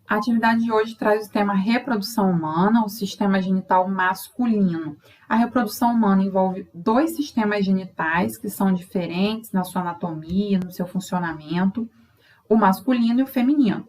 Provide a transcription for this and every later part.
A atividade de hoje traz o tema reprodução humana, o sistema genital masculino. A reprodução humana envolve dois sistemas genitais que são diferentes na sua anatomia, no seu funcionamento, o masculino e o feminino.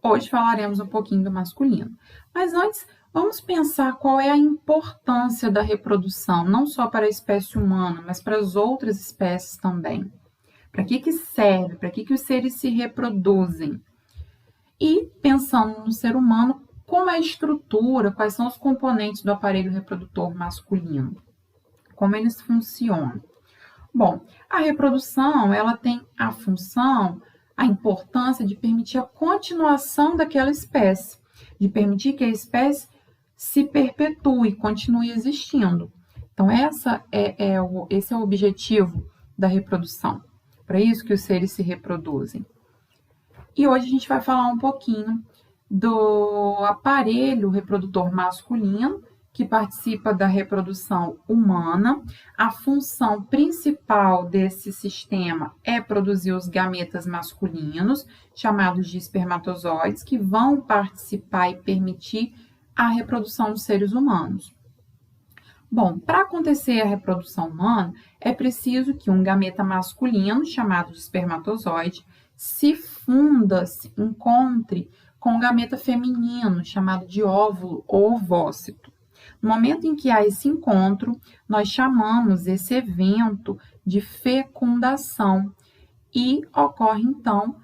Hoje falaremos um pouquinho do masculino. Mas antes, vamos pensar qual é a importância da reprodução, não só para a espécie humana, mas para as outras espécies também. Para que serve? Para que os seres se reproduzem? E, pensando no ser humano, como é a estrutura, quais são os componentes do aparelho reprodutor masculino? Como eles funcionam? Bom, a reprodução, ela tem a função, a importância de permitir a continuação daquela espécie, de permitir que a espécie se perpetue, continue existindo. Então, esse é o objetivo da reprodução. Para isso que os seres se reproduzem. E hoje a gente vai falar um pouquinho do aparelho reprodutor masculino, que participa da reprodução humana. A função principal desse sistema é produzir os gametas masculinos, chamados de espermatozoides, que vão participar e permitir a reprodução dos seres humanos. Bom, para acontecer a reprodução humana, é preciso que um gameta masculino, chamado de espermatozoide, se funda, se encontre com um gameta feminino, chamado de óvulo ou ovócito. No momento em que há esse encontro, nós chamamos esse evento de fecundação e ocorre, então,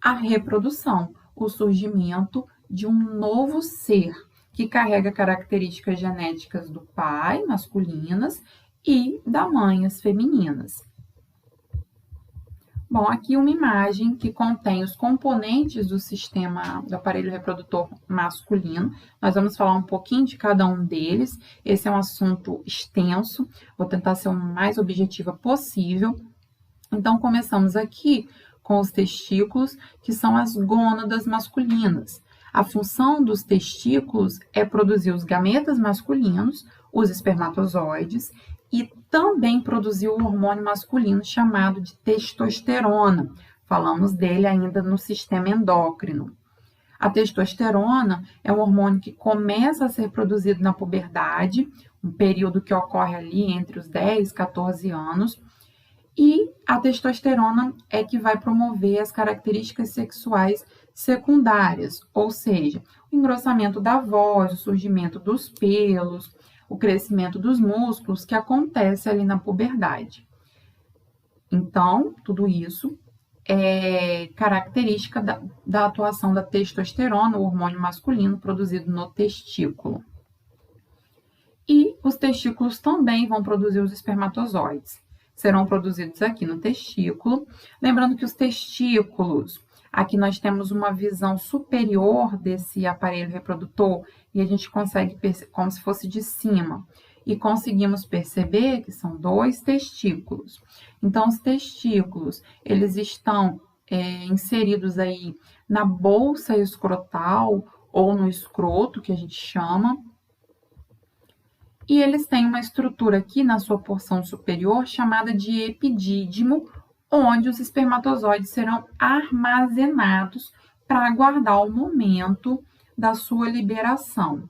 a reprodução, o surgimento de um novo ser que carrega características genéticas do pai, masculinas, e da mãe, as femininas. Bom, aqui uma imagem que contém os componentes do sistema do aparelho reprodutor masculino. Nós vamos falar um pouquinho de cada um deles. Esse é um assunto extenso, vou tentar ser o mais objetiva possível. Então, começamos aqui com os testículos, que são as gônadas masculinas. A função dos testículos é produzir os gametas masculinos, os espermatozoides, e também produzir o hormônio masculino chamado de testosterona. Falamos dele ainda no sistema endócrino. A testosterona é um hormônio que começa a ser produzido na puberdade, um período que ocorre ali entre os 10 e 14 anos, e a testosterona é que vai promover as características sexuais secundárias, ou seja, o engrossamento da voz, o surgimento dos pelos, o crescimento dos músculos que acontece ali na puberdade. Então, tudo isso é característica da atuação da testosterona, o hormônio masculino produzido no testículo. E os testículos também vão produzir os espermatozoides. Serão produzidos aqui no testículo. Lembrando que os testículos, aqui nós temos uma visão superior desse aparelho reprodutor e a gente consegue perceber como se fosse de cima. E conseguimos perceber que são dois testículos. Então, os testículos, eles estão inseridos aí na bolsa escrotal ou no escroto, que a gente chama. E eles têm uma estrutura aqui na sua porção superior chamada de epidídimo, onde os espermatozoides serão armazenados para aguardar o momento da sua liberação.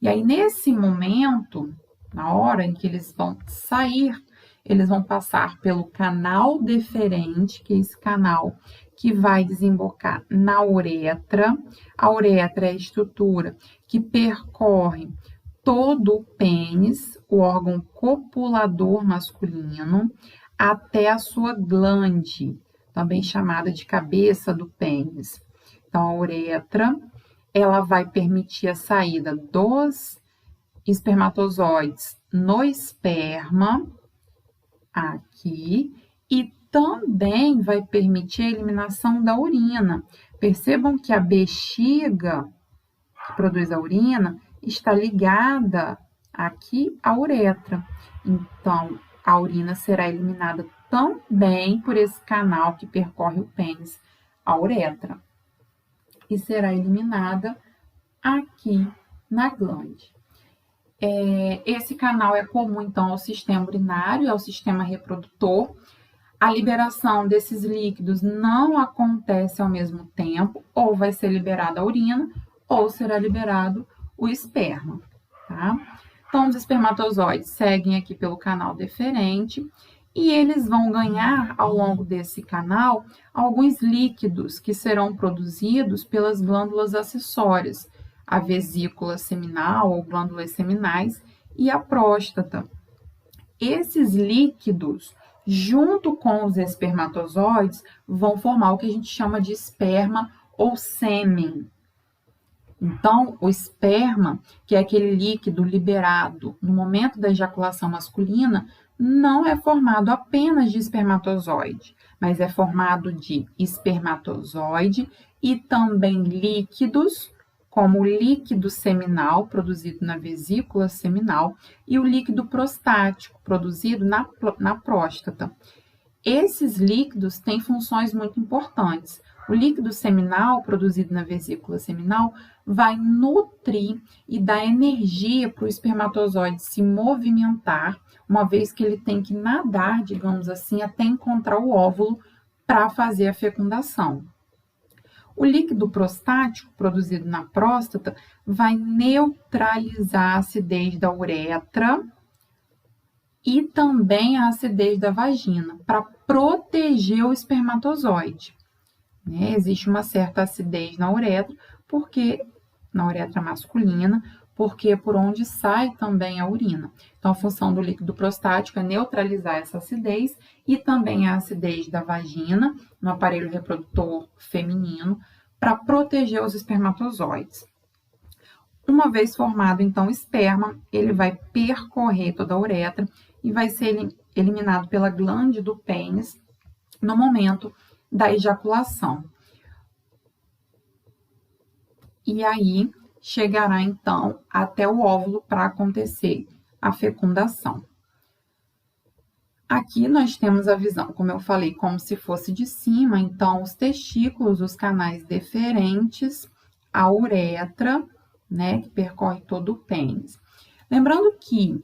E aí, nesse momento, na hora em que eles vão sair, eles vão passar pelo canal deferente, que é esse canal que vai desembocar na uretra. A uretra é a estrutura que percorre todo o pênis, o órgão copulador masculino, até a sua glande, também chamada de cabeça do pênis. Então, a uretra, ela vai permitir a saída dos espermatozoides no esperma, aqui, e também vai permitir a eliminação da urina. Percebam que a bexiga que produz a urina está ligada aqui à uretra. Então, a urina será eliminada também por esse canal que percorre o pênis, a uretra, e será eliminada aqui na glande. Esse canal é comum, então, ao sistema urinário, ao sistema reprodutor. A liberação desses líquidos não acontece ao mesmo tempo, ou vai ser liberada a urina, ou será liberado o esperma, tá? Então, os espermatozoides seguem aqui pelo canal deferente e eles vão ganhar, ao longo desse canal, alguns líquidos que serão produzidos pelas glândulas acessórias, a vesícula seminal ou glândulas seminais e a próstata. Esses líquidos, junto com os espermatozoides, vão formar o que a gente chama de esperma ou sêmen. Então, o esperma, que é aquele líquido liberado no momento da ejaculação masculina, não é formado apenas de espermatozoide, mas é formado de espermatozoide e também líquidos, como o líquido seminal, produzido na vesícula seminal, e o líquido prostático, produzido na próstata. Esses líquidos têm funções muito importantes. O líquido seminal, produzido na vesícula seminal, vai nutrir e dar energia para o espermatozoide se movimentar, uma vez que ele tem que nadar, digamos assim, até encontrar o óvulo para fazer a fecundação. O líquido prostático, produzido na próstata, vai neutralizar a acidez da uretra e também a acidez da vagina, para proteger o espermatozoide. Existe uma certa acidez na uretra masculina, porque é por onde sai também a urina. Então, a função do líquido prostático é neutralizar essa acidez e também a acidez da vagina, no aparelho reprodutor feminino, para proteger os espermatozoides. Uma vez formado, então, o esperma, ele vai percorrer toda a uretra e vai ser eliminado pela glande do pênis no momento da ejaculação. E aí, chegará, então, até o óvulo para acontecer a fecundação. Aqui nós temos a visão, como eu falei, como se fosse de cima, então, os testículos, os canais deferentes, a uretra, que percorre todo o pênis. Lembrando que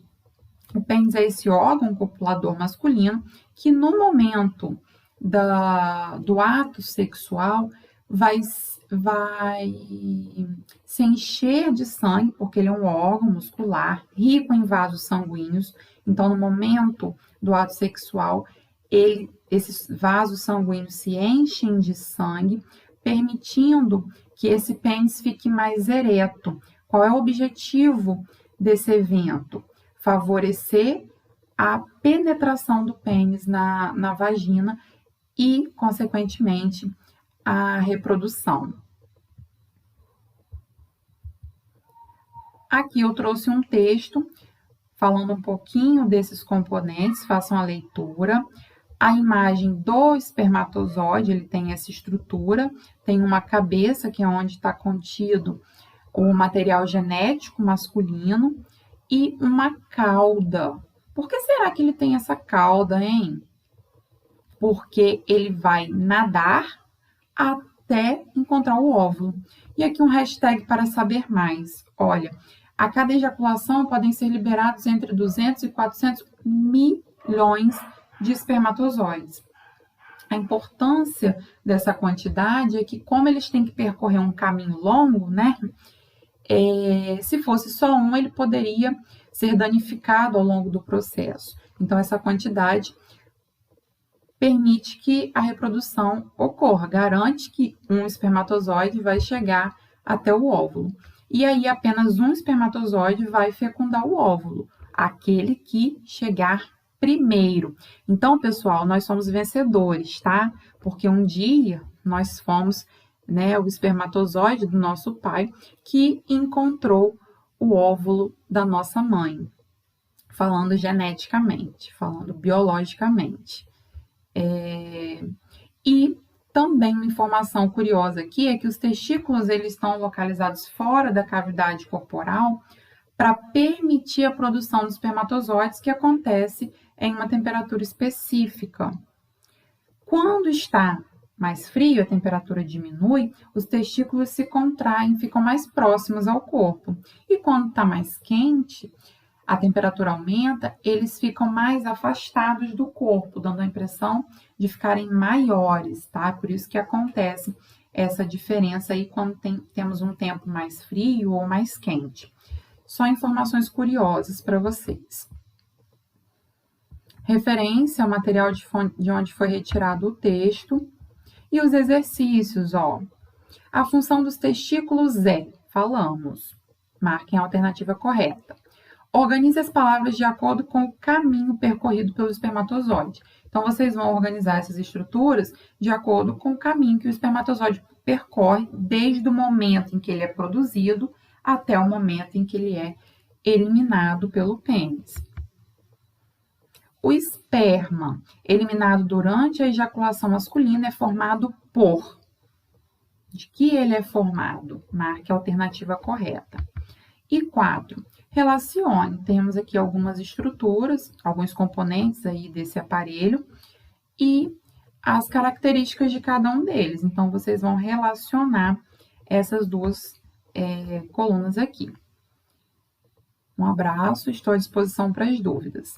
o pênis é esse órgão copulador masculino que, no momento do ato sexual, vai se encher de sangue, porque ele é um órgão muscular rico em vasos sanguíneos. Então, no momento do ato sexual, esses vasos sanguíneos se enchem de sangue, permitindo que esse pênis fique mais ereto. Qual é o objetivo desse evento? Favorecer a penetração do pênis na vagina e, consequentemente, a reprodução. Aqui eu trouxe um texto falando um pouquinho desses componentes, façam a leitura. A imagem do espermatozoide, ele tem essa estrutura, tem uma cabeça, que é onde está contido o material genético masculino, e uma cauda. Por que será que ele tem essa cauda, hein? Porque ele vai nadar até encontrar o óvulo. E aqui um hashtag para saber mais. Olha, a cada ejaculação podem ser liberados entre 200 e 400 milhões de espermatozoides. A importância dessa quantidade é que, como eles têm que percorrer um caminho longo, se fosse só um, ele poderia ser danificado ao longo do processo. Então, essa quantidade permite que a reprodução ocorra, garante que um espermatozoide vai chegar até o óvulo. E aí, apenas um espermatozoide vai fecundar o óvulo, aquele que chegar primeiro. Então, pessoal, nós somos vencedores, tá? Porque um dia nós fomos, o espermatozoide do nosso pai que encontrou o óvulo da nossa mãe, falando geneticamente, falando biologicamente. E também uma informação curiosa aqui é que os testículos eles estão localizados fora da cavidade corporal para permitir a produção dos espermatozoides, que acontece em uma temperatura específica. Quando está mais frio, a temperatura diminui, os testículos se contraem, ficam mais próximos ao corpo. E quando está mais quente, a temperatura aumenta, eles ficam mais afastados do corpo, dando a impressão de ficarem maiores, tá? Por isso que acontece essa diferença aí quando temos um tempo mais frio ou mais quente. Só informações curiosas para vocês. Referência ao material de onde foi retirado o texto. E os exercícios, ó. A função dos testículos é, falamos, marquem a alternativa correta. Organize as palavras de acordo com o caminho percorrido pelo espermatozoide. Então, vocês vão organizar essas estruturas de acordo com o caminho que o espermatozoide percorre desde o momento em que ele é produzido até o momento em que ele é eliminado pelo pênis. O esperma, eliminado durante a ejaculação masculina, é formado por... De que ele é formado? Marque a alternativa correta. E 4. Relacione. Temos aqui algumas estruturas, alguns componentes aí desse aparelho e as características de cada um deles. Então, vocês vão relacionar essas duas colunas aqui. Um abraço, estou à disposição para as dúvidas.